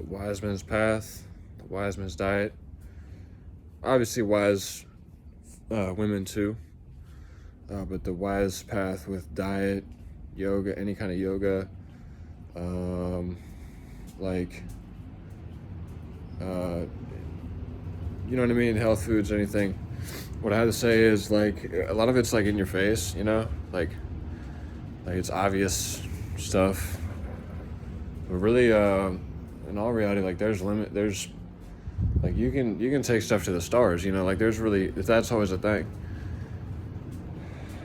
The wise man's path, the wise man's diet. Obviously, wise women too, but the wise path with diet, yoga, any kind of yoga, um, like, uh, you know what I mean? Health foods, anything. What I have to say is like a lot of it's like in your face, like it's obvious stuff. But really, in all reality, like there's like you can take stuff to the stars, like there's really that's always a thing.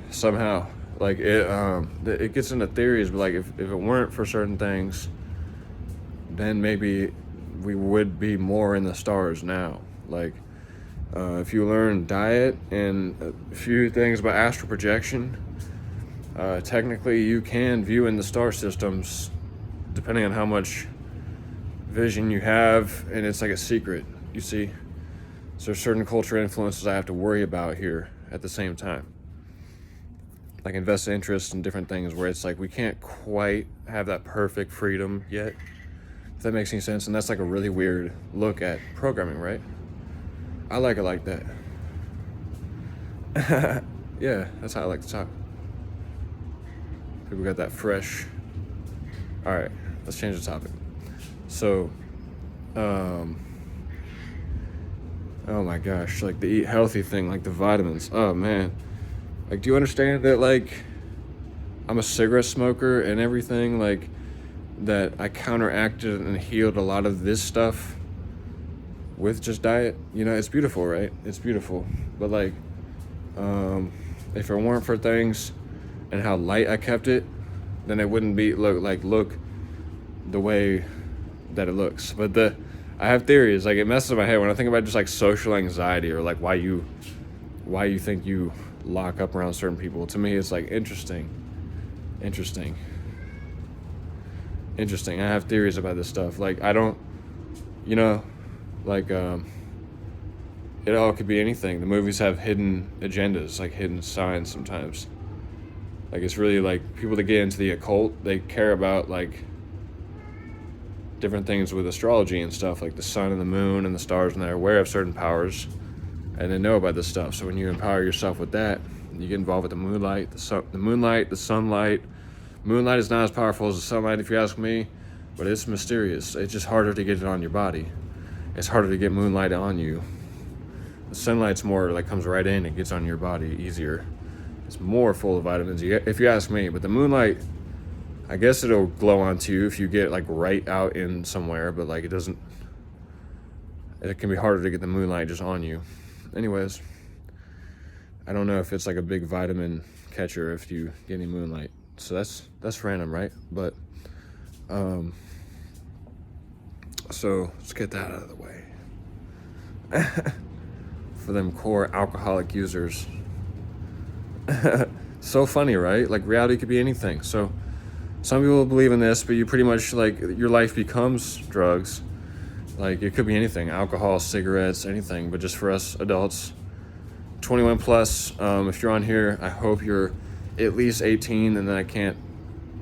Somehow, like it gets into theories, but like if it weren't for certain things, then maybe we would be more in the stars now. Like if you learn diet and a few things about astral projection, technically you can view in the star systems depending on how much vision you have, and it's like a secret, you see. So there's certain cultural influences I have to worry about here at the same time. Like invested interest in different things where it's like we can't quite have that perfect freedom yet, if that makes any sense. And that's like a really weird look at programming, right? I like it like that. Yeah, that's how I like to talk. People got that fresh. All right, let's change the topic. So, oh my gosh, like the eat healthy thing, like the vitamins. Oh man, like do you understand that like I'm a cigarette smoker and everything, like that I counteracted and healed a lot of this stuff with just diet? It's beautiful, right? It's beautiful. But like if it weren't for things and how light I kept it, then it wouldn't be look the way that it looks. But I have theories, like it messes with my head when I think about just like social anxiety, or like why you think you lock up around certain people. To me it's like interesting. I have theories about this stuff. Like I don't, like it all could be anything. The movies have hidden agendas, like hidden signs sometimes. Like it's really like people that get into the occult, they care about like different things with astrology and stuff, like the sun and the moon and the stars, and they're aware of certain powers and they know about this stuff. So when you empower yourself with that, you get involved with the moonlight, the sunlight. Moonlight is not as powerful as the sunlight, if you ask me, but it's mysterious. It's just harder to get it on your body. It's harder to get moonlight on you. The sunlight's more like comes right in and gets on your body easier. It's more full of vitamins, if you ask me. But the moonlight, I guess it'll glow onto you if you get like right out in somewhere, but like it can be harder to get the moonlight just on you. Anyways, I don't know if it's like a big vitamin catcher if you get any moonlight. So that's random, right? But so let's get that out of the way. For them core alcoholic users. So funny, right? Like reality could be anything. So some people believe in this, but you pretty much like your life becomes drugs. Like it could be anything, alcohol, cigarettes, anything. But just for us adults, 21 plus, if you're on here, I hope you're at least 18, and then I can't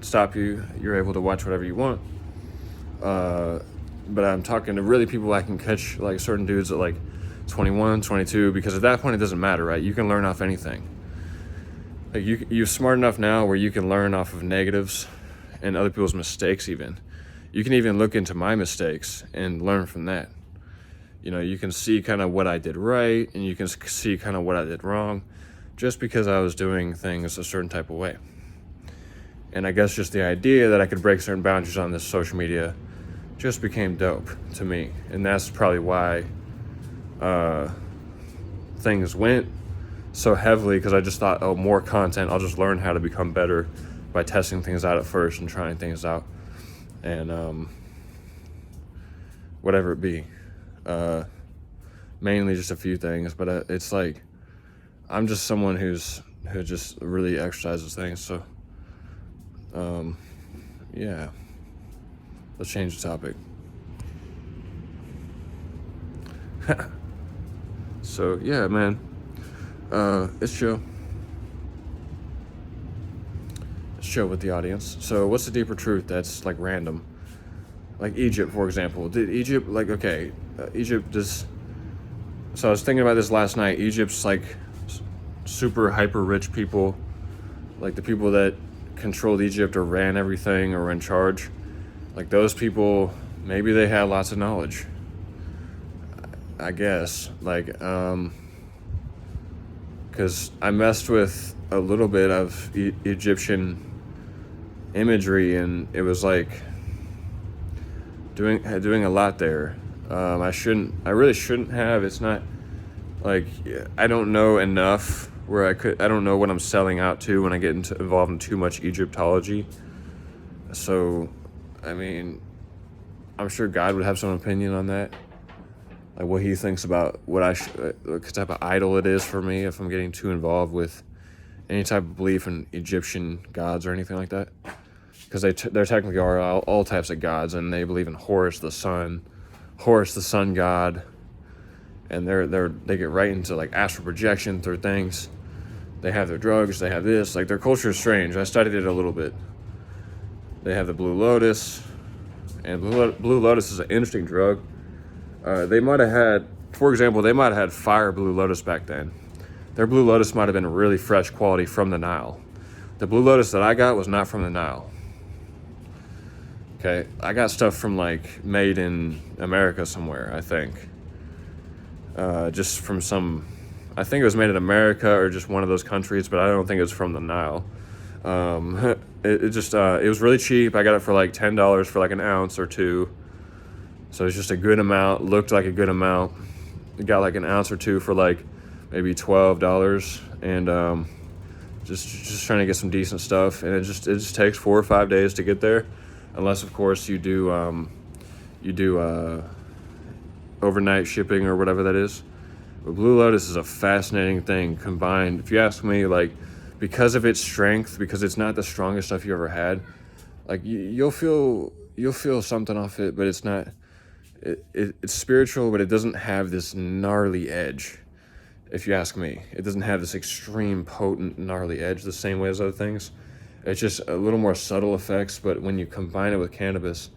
stop you. You're able to watch whatever you want. But I'm talking to really people I can catch, like certain dudes at like 21, 22, because at that point it doesn't matter, right? You can learn off anything. Like you're smart enough now where you can learn off of negatives and other people's mistakes even. You can even look into my mistakes and learn from that. You can see kind of what I did right, and you can see kind of what I did wrong, just because I was doing things a certain type of way. And I guess just the idea that I could break certain boundaries on this social media just became dope to me. And that's probably why things went so heavily, because I just thought, oh, more content. I'll just learn how to become better by testing things out at first and trying things out. And whatever it be. Mainly just a few things, but it's like I'm just someone who just really exercises things. So yeah, let's change the topic. So yeah, man, it's chill with the audience. So what's the deeper truth that's like random? like Egypt, for example. Did Egypt, like, okay, Egypt does. So I was thinking about this last night. Egypt's like super hyper rich people, like the people that controlled Egypt or ran everything or were in charge. Like those people, maybe they had lots of knowledge. I guess, like, because I messed with a little bit of Egyptian imagery, and it was like doing a lot there. I really shouldn't have. It's not like I don't know enough where I don't know what I'm selling out to when I get involved in too much Egyptology. So, I mean, I'm sure God would have some opinion on that, like what he thinks about what what type of idol it is for me if I'm getting too involved with any type of belief in Egyptian gods or anything like that. Because there technically are all types of gods, and they believe in Horus the sun god, and they get right into like astral projection through things. They have their drugs, they have this, like their culture is strange. I studied it a little bit. They have the Blue Lotus, and Blue Lotus is an interesting drug. They might have had, for example, fire Blue Lotus back then. Their Blue Lotus might have been really fresh quality from the Nile. The Blue Lotus that I got was not from the Nile. Okay, I got stuff from like made in America somewhere, I think. Just from I think it was made in America or just one of those countries, but I don't think it was from the Nile. It was really cheap. I got it for like $10 for like an ounce or two. So it's just a good amount, looked like a good amount. It got like an ounce or two for like maybe $12, and just trying to get some decent stuff. And it just takes 4 or 5 days to get there, unless of course you do overnight shipping or whatever that is. But Blue Lotus is a fascinating thing combined, if you ask me, like because of its strength, because it's not the strongest stuff you ever had. Like you'll feel something off it, but it's not. It's spiritual, but it doesn't have this gnarly edge. If you ask me, it doesn't have this extreme, potent, gnarly edge the same way as other things. It's just a little more subtle effects, but when you combine it with cannabis,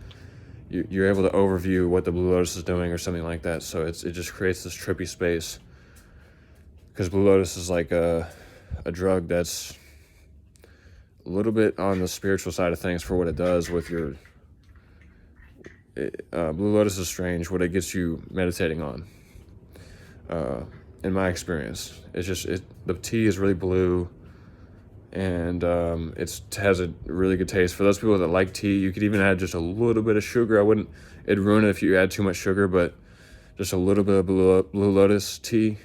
you're able to overview what the Blue Lotus is doing or something like that. So it just creates this trippy space. Because Blue Lotus is like a drug that's a little bit on the spiritual side of things for what it does with your. Blue Lotus is strange what it gets you meditating on. In my experience, the tea is really blue, and it has a really good taste. For those people that like tea, you could even add just a little bit of sugar. It'd ruin it if you add too much sugar, but just a little bit of Blue Lotus tea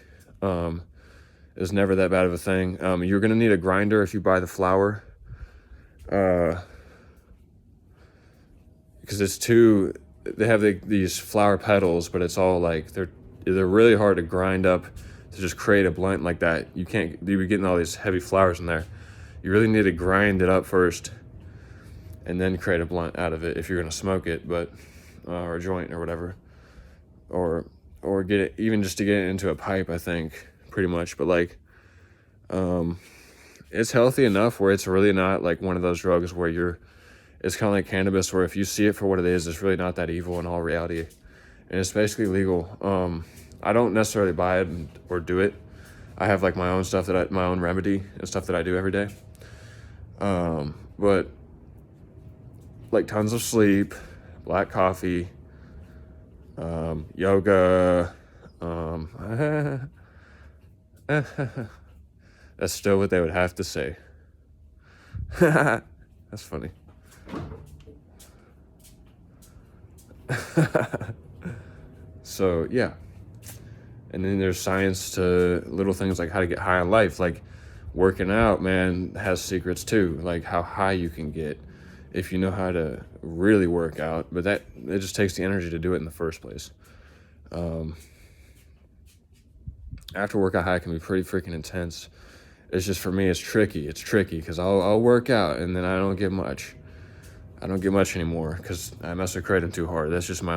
is never that bad of a thing. You're gonna need a grinder if you buy the flower, because they have these flower petals, but it's all like they're really hard to grind up to just create a blunt like that. You'd be getting all these heavy flowers in there. You really need to grind it up first and then create a blunt out of it if you're gonna smoke it, but or a joint or whatever, or get it even just to get it into a pipe, I think, pretty much. But like it's healthy enough where it's really not like one of those drugs where it's kind of like cannabis, where if you see it for what it is, it's really not that evil in all reality. And it's basically legal. I don't necessarily buy it or do it. I have like my own stuff my own remedy and stuff that I do every day. But like tons of sleep, black coffee, yoga. That's still what they would have to say. That's funny. So yeah, and then there's science to little things like how to get high on life. Like working out, man, has secrets too, like how high you can get if you know how to really work out, but it just takes the energy to do it in the first place. After workout high can be pretty freaking intense. It's just, for me, it's tricky because I'll work out and then I don't get much anymore because I mess with kratom too hard. That's just my